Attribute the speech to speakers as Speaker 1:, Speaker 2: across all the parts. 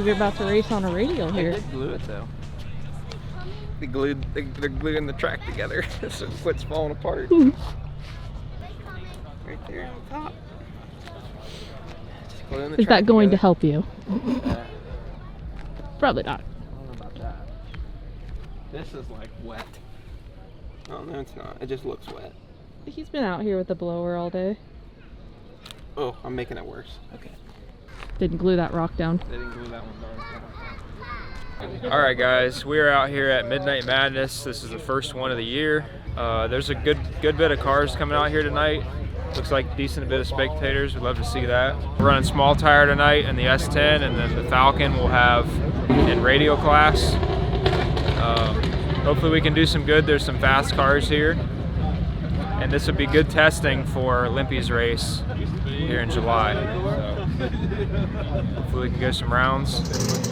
Speaker 1: you're about to race on a radial here.
Speaker 2: They did glue it though. They're gluing the track together so it quits falling apart. Right there on top. Just gluing the
Speaker 1: Is
Speaker 2: track
Speaker 1: that going
Speaker 2: together.
Speaker 1: to help you? Probably not.
Speaker 2: I don't know about that. This is like wet. Oh no, it's not. It just looks wet.
Speaker 1: He's been out here with the blower all day.
Speaker 2: Oh, I'm making it worse. Okay.
Speaker 1: Didn't glue that rock down.
Speaker 2: They didn't glue that one down. All right, guys, we are out here at Midnight Madness. This is the first one of the year. There's a good bit of cars coming out here tonight. Looks like a decent bit of spectators. We'd love to see that. We're running small tire tonight in the S10, and then the Falcon we'll have in radial class. Hopefully we can do some good. There's some fast cars here, and this would be good testing for Limpy's race here in July. So hopefully we can go some rounds.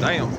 Speaker 2: Damn.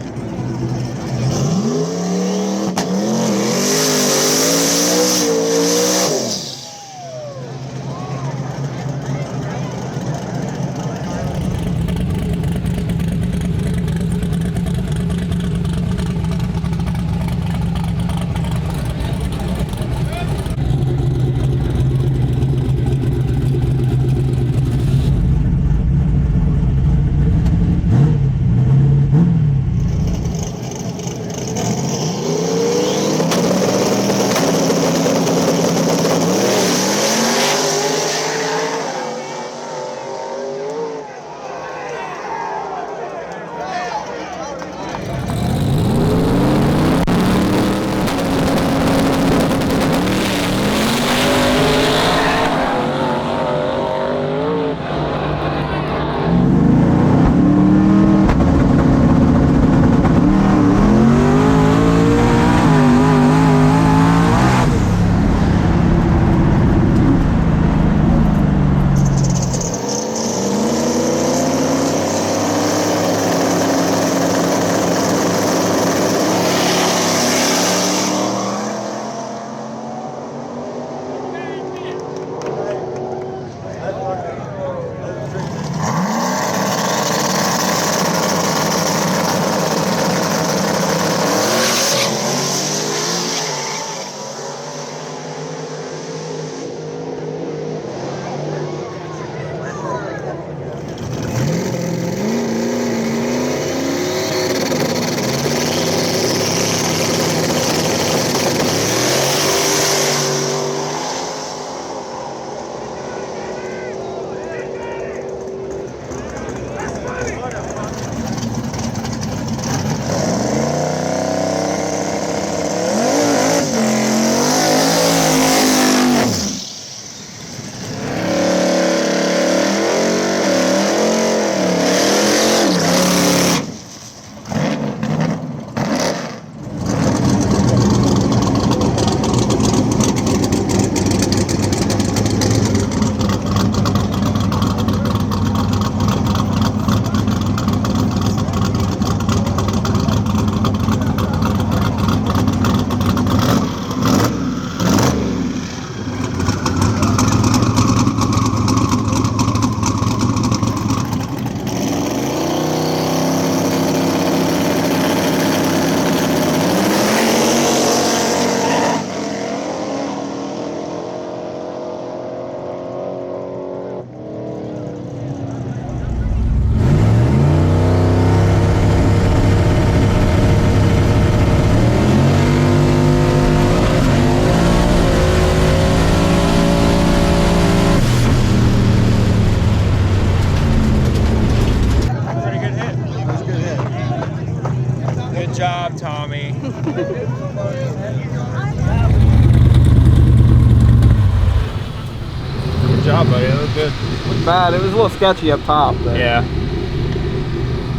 Speaker 3: wasn't bad. It was a little sketchy up top, but
Speaker 2: Yeah.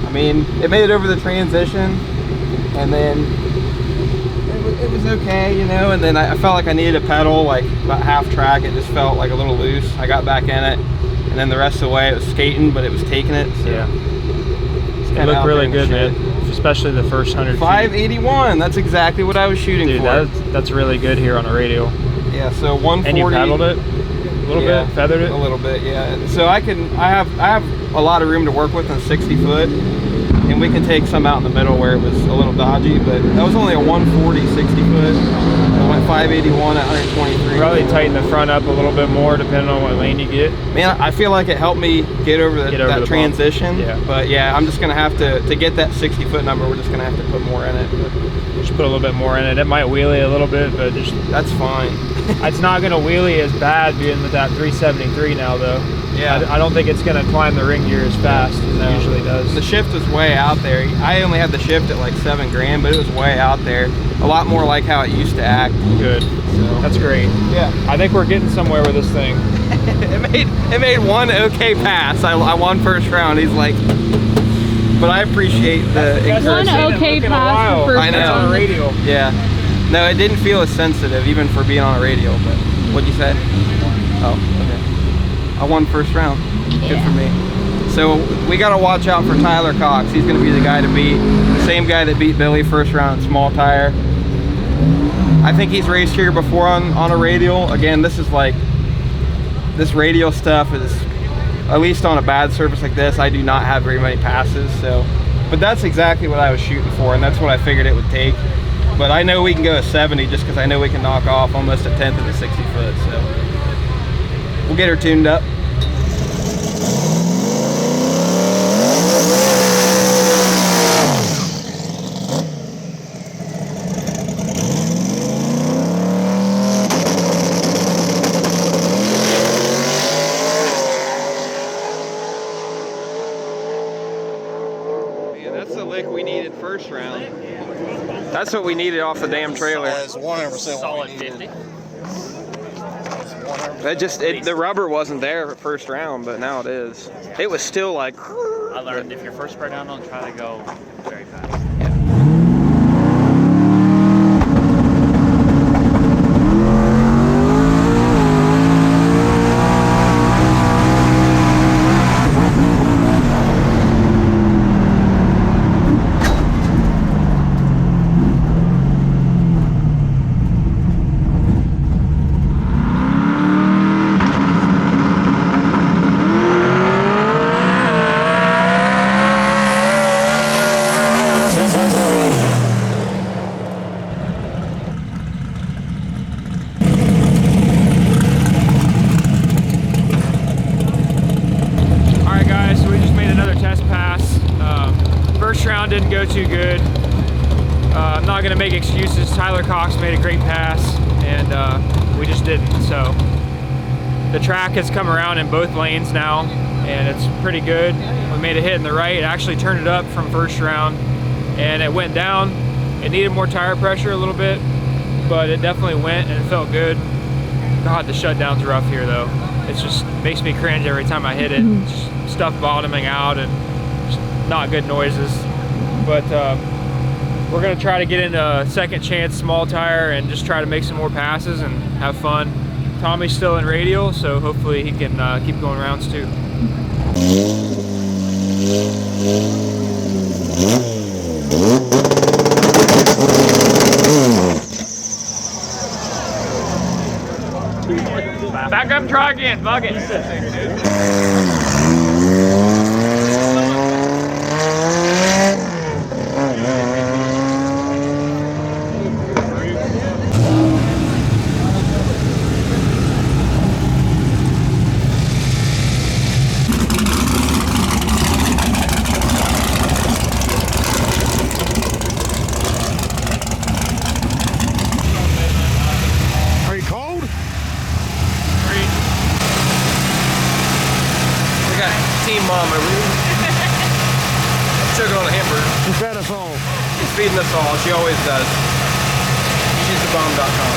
Speaker 3: I mean, it made it over the transition, and then it was okay, you know. And then I felt like I needed a pedal, like about half track. It just felt like a little loose. I got back in it, and then the rest of the way it was skating, but it was taking it. So
Speaker 2: Yeah.
Speaker 3: it's
Speaker 2: It
Speaker 3: kinda
Speaker 2: looked
Speaker 3: out
Speaker 2: really
Speaker 3: there in
Speaker 2: good,
Speaker 3: the
Speaker 2: man.
Speaker 3: shed.
Speaker 2: Especially the first 100 feet.
Speaker 3: 581. That's exactly what I was shooting
Speaker 2: Dude,
Speaker 3: for.
Speaker 2: that's really good here on a radial.
Speaker 3: Yeah, so 140.
Speaker 2: And you paddled it a little
Speaker 3: Yeah,
Speaker 2: bit, feathered it.
Speaker 3: a little bit, yeah. So I have a lot of room to work with on 60 foot, and we can take some out in the middle where it was a little dodgy, but that was only a 140 60 foot. I went 581 at 123.
Speaker 2: Probably tighten the front up a little bit more depending on what lane you get.
Speaker 3: Man, I feel like it helped me get over
Speaker 2: Get over
Speaker 3: that
Speaker 2: the
Speaker 3: transition.
Speaker 2: bump. Yeah.
Speaker 3: But yeah, I'm just gonna have to get that 60 foot number. We're just gonna have to put more in it. But
Speaker 2: Just put a little bit more in it. It might wheelie a little bit, but just
Speaker 3: that's fine.
Speaker 2: it's not going to wheelie as bad being with that 373 now, though.
Speaker 3: Yeah.
Speaker 2: I don't think it's going to climb the ring gear as fast as it usually does.
Speaker 3: The shift was way out there. I only had the shift at like 7 grand, but it was way out there. A lot more like how it used to act.
Speaker 2: Good.
Speaker 3: So
Speaker 2: That's great.
Speaker 3: yeah.
Speaker 2: I think we're getting somewhere with this thing.
Speaker 3: it made one okay pass. I won first round. He's like, but I appreciate the
Speaker 1: One
Speaker 3: encouragement.
Speaker 1: okay
Speaker 2: Look in a
Speaker 1: pass
Speaker 2: while.
Speaker 1: for first
Speaker 3: I know.
Speaker 2: It's on a
Speaker 1: round.
Speaker 2: radial.
Speaker 3: Yeah. No, it didn't feel as sensitive even for being on a radial. But what'd you say? Oh, okay. I won first round. Good for me. So we got to watch out for Tyler Cox. He's going to be the guy to beat. The same guy that beat Billy first round at small tire. I think he's raced here before on a radial. Again, this is like, this radial stuff is, at least on a bad surface like this, I do not have very many passes. So, but that's exactly what I was shooting for, and that's what I figured it would take. But I know we can go a 70 just because I know we can knock off almost a 10th of the 60 foot. So we'll get her tuned up. That's the lick we needed first round. That's what we needed off the damn trailer.
Speaker 4: That's 100%
Speaker 5: Solid 50.
Speaker 3: That just, the rubber wasn't there at first round, but now it is. It was still like.
Speaker 5: I learned if you're first spread down, don't try to go very fast.
Speaker 2: First round didn't go too good. I'm not gonna make excuses. Tyler Cox made a great pass, and we just didn't. So the track has come around in both lanes now, and it's pretty good. We made a hit in the right. It actually turned it up from first round, and it went down. It needed more tire pressure a little bit, but it definitely went, and it felt good. God, the shutdown's rough here though. It just makes me cringe every time I hit it. Just stuff bottoming out and just not good noises. But we're gonna try to get into a second chance small tire and just try to make some more passes and have fun. Tommy's still in radial, so hopefully he can keep going rounds too. Back up, try again, fuck it.
Speaker 4: Are you cold?
Speaker 3: We got Team Mom over here. Choking on a hamburger.
Speaker 4: She fed us all.
Speaker 3: She's feeding us all. She always does. She's thebomb.com.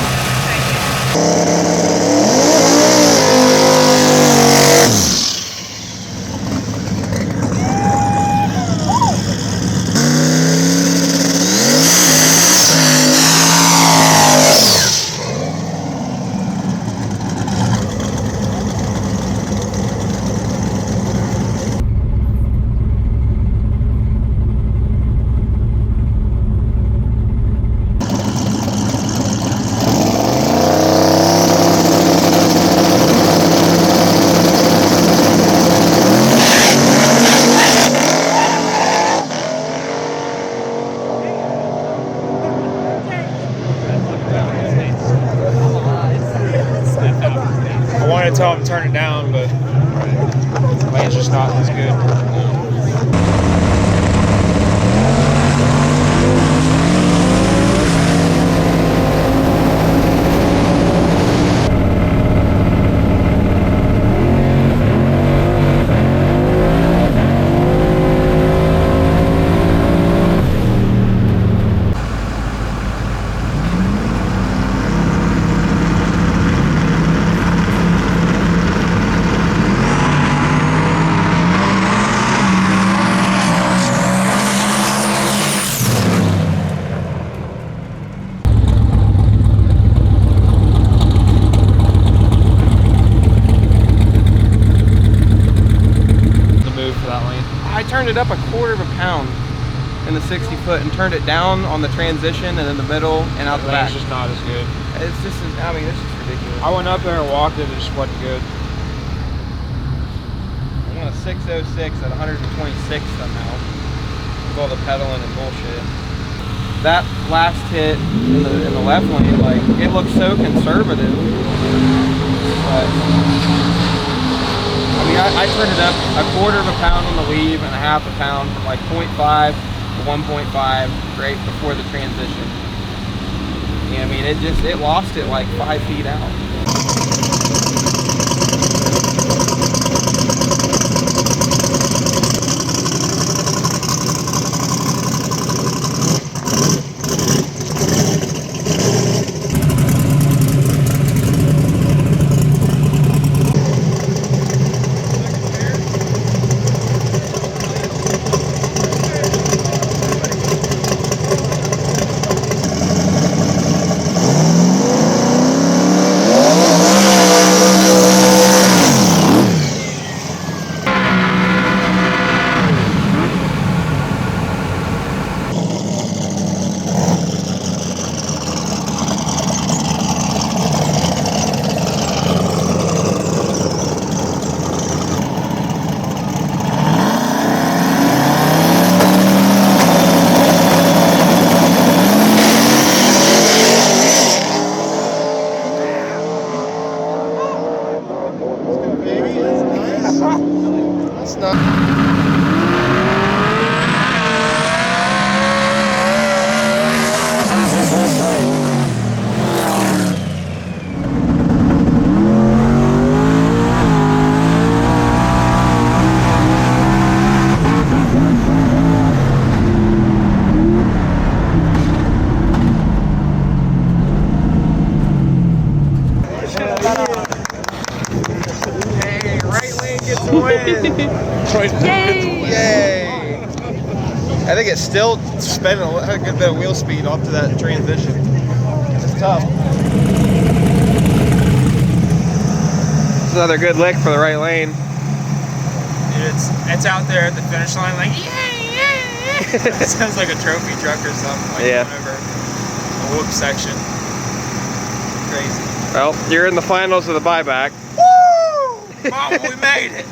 Speaker 2: that lane?
Speaker 3: I turned it up 1/4 pound in the 60 foot and turned it down on the transition and in the middle and out the back.
Speaker 2: It's just not as good.
Speaker 3: It's just, I mean, it's just ridiculous.
Speaker 2: I went up there and walked it, it just wasn't good.
Speaker 3: I went a 606 at 126 somehow with all the pedaling and bullshit. That last hit in the left lane, like, it looks so conservative. But, I mean, I turned it up 1/4 pound on the leave and 1/2 pound from like 0.5 to 1.5 right before the transition. Yeah, I mean, it lost it like 5 feet out. Hey, right lane gets the win.
Speaker 1: Yay!
Speaker 3: Yay! I think it's still spending a good bit of wheel speed off to that transition. It's tough. It's another good lick for the right lane.
Speaker 2: Dude, it's out there at the finish line like, yeah. It sounds like a trophy truck or something. Like
Speaker 3: Yeah.
Speaker 2: Whatever. A whoop section. Crazy.
Speaker 3: Well, you're in the finals of the buyback.
Speaker 2: Woo! Mama, we made it!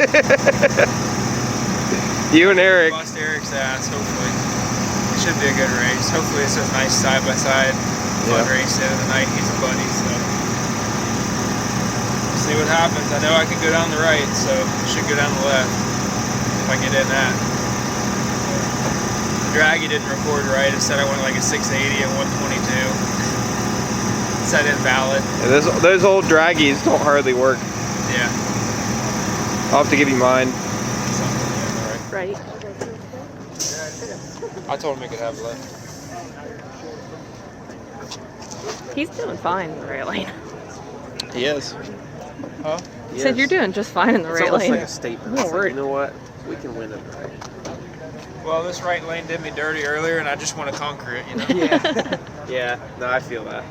Speaker 3: You and Eric.
Speaker 2: Bust Eric's ass, hopefully. It should be a good race. Hopefully it's a nice side-by-side fun race end of the night. He's a buddy, so we'll see what happens. I know I can go down the right, so I should go down the left if I get in that. The draggy didn't record right. It said I went like a 680 and 122. It said invalid.
Speaker 3: Yeah, those old draggies don't hardly work.
Speaker 2: Yeah.
Speaker 3: I'll have to give you mine.
Speaker 1: Right.
Speaker 2: I told him he could have left.
Speaker 1: He's doing fine in the right lane.
Speaker 3: He is.
Speaker 2: Huh?
Speaker 1: He said you're doing just fine in the right lane.
Speaker 3: like a statement.
Speaker 1: It's like,
Speaker 3: You know what? We can win it.
Speaker 2: Well, this right lane did me dirty earlier, and I just want to conquer it, you know?
Speaker 3: Yeah. Yeah. No, I feel that.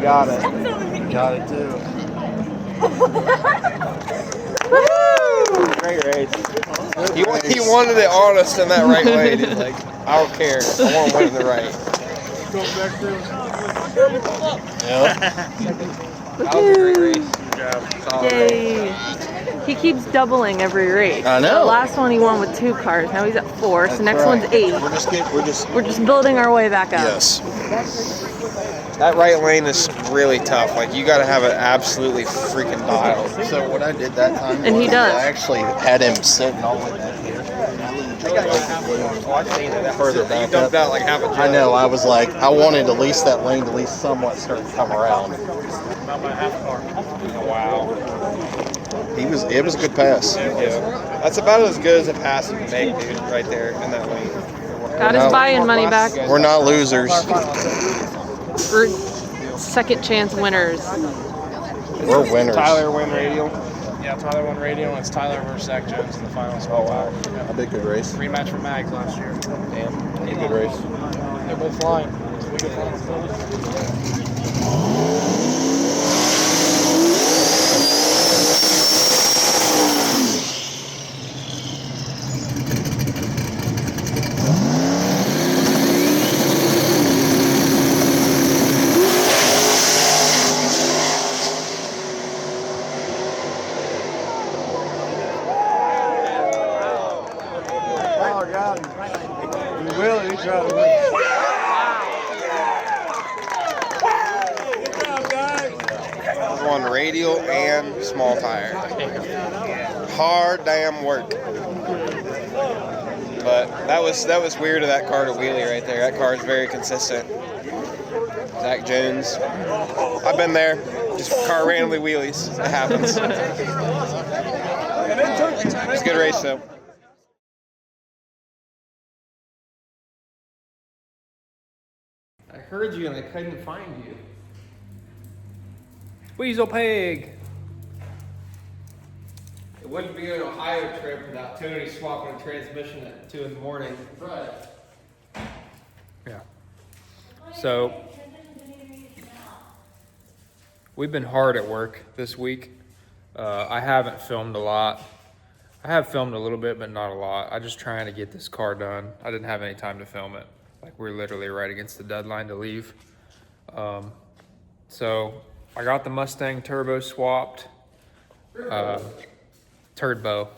Speaker 4: got it. Got it too.
Speaker 3: Great race. He wanted it honest in that right way. He's like, I don't care. I want to win in the right.
Speaker 4: Yep.
Speaker 3: That was a great race. Solid race.
Speaker 1: Yay! He keeps doubling every race.
Speaker 4: I know.
Speaker 1: The last one he won with 2 cars. Now he's at 4. So next
Speaker 4: right.
Speaker 1: one's 8. We're just building our way back up.
Speaker 4: Yes.
Speaker 3: That right lane is really tough. Like, you got to have it absolutely freaking dialed.
Speaker 4: So what I did that time,
Speaker 1: And he does.
Speaker 4: I actually had him sitting all the way back here.
Speaker 3: Oh, I've seen it.
Speaker 4: Further
Speaker 3: You
Speaker 4: back
Speaker 3: dumped
Speaker 4: up.
Speaker 3: out like half a jug.
Speaker 4: I know. I was like, I wanted at least that lane to at least somewhat start to come around.
Speaker 5: About my half car.
Speaker 3: Wow.
Speaker 4: It was a good pass.
Speaker 3: Yeah. That's about as good as a pass you can make, dude, right there in that lane.
Speaker 1: Got his buy-in money back.
Speaker 4: We're not losers.
Speaker 1: We're second chance winners.
Speaker 4: We're winners.
Speaker 3: Tyler win radial.
Speaker 5: Yeah, Tyler won radio, and it's Tyler versus Zach Jones in the finals.
Speaker 3: Oh, wow.
Speaker 4: A big good race.
Speaker 5: Rematch from Mags last year.
Speaker 3: Damn.
Speaker 4: A good race.
Speaker 5: They're both flying. It's a good finals.
Speaker 3: Won radial and small tire. Hard damn work. But that was weird of that car to wheelie right there. That car is very consistent. Zach Jones. I've been there. Just car randomly wheelies. It happens. It's a good race though. I heard you and I couldn't find you. Weasel Pig! It wouldn't be an Ohio trip without Tony swapping a transmission at 2 in the morning. Right. Yeah. So, we've been hard at work this week. I haven't filmed a lot. I have filmed a little bit, but not a lot. I'm just trying to get this car done. I didn't have any time to film it. Like, we're literally right against the deadline to leave. So I got the Mustang turbo swapped. Turbo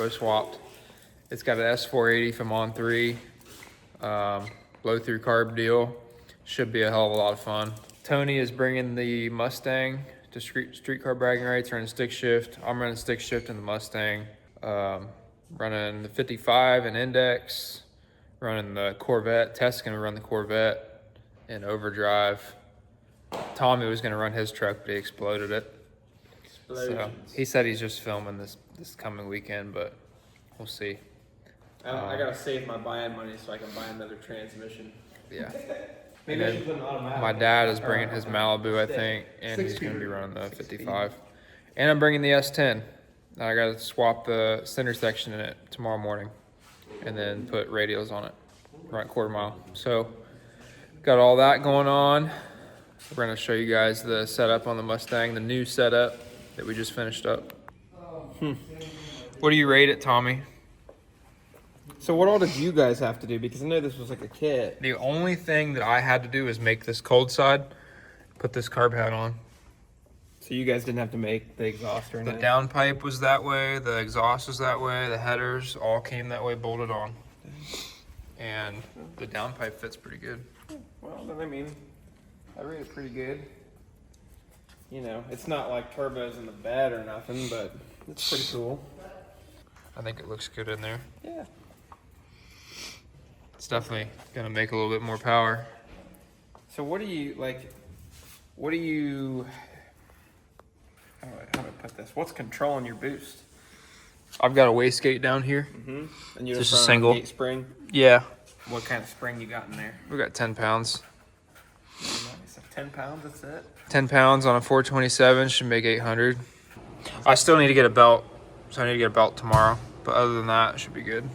Speaker 3: swapped. It's got an S480 from On 3. Blow through carb deal. Should be a hell of a lot of fun. Tony is bringing the Mustang to street car bragging rights, running stick shift. I'm running stick shift in the Mustang. Running the 55 and index. Running the Corvette. Tess gonna run the Corvette in overdrive. Tommy was gonna run his truck, but he exploded it. So he said he's just filming this coming weekend, but we'll see.
Speaker 6: I gotta save my buy-in money so I can buy another transmission.
Speaker 3: Yeah.
Speaker 6: Maybe I should put an automatic.
Speaker 3: My dad is bringing his Malibu, I think, and he's gonna be running the 55. And I'm bringing the S10. I gotta swap the center section in it tomorrow morning, and then put radials on it, run quarter mile. So got all that going on. We're gonna show you guys the setup on the Mustang, the new setup that we just finished up. What do you rate it, Tommy?
Speaker 6: So what all did you guys have to do? Because I know this was like a kit.
Speaker 3: The only thing that I had to do is make this cold side, put this carb hat on.
Speaker 6: So you guys didn't have to make the exhaust or
Speaker 3: The
Speaker 6: anything?
Speaker 3: downpipe was that way, the exhaust was that way, the headers all came that way, bolted on. And the downpipe fits pretty good.
Speaker 6: Well, then I mean, I rate it pretty good. You know, it's not like turbos in the bed or nothing, but it's pretty cool.
Speaker 3: I think it looks good in there.
Speaker 6: Yeah.
Speaker 3: It's definitely gonna make a little bit more power.
Speaker 6: So what do you, like, what do you, how do I put this? What's controlling your boost?
Speaker 3: I've got a wastegate down here.
Speaker 6: Mm-hmm. And you
Speaker 3: Just
Speaker 6: just
Speaker 3: a
Speaker 6: run
Speaker 3: single.
Speaker 6: gate spring?
Speaker 3: Yeah,
Speaker 6: What kind of spring you got in there?
Speaker 3: we got 10 pounds.
Speaker 6: Nice. 10 pounds, that's it?
Speaker 3: 10 pounds on a 427 should make 800. I still need to get a belt, so I need to get a belt tomorrow. But other than that, it should be good.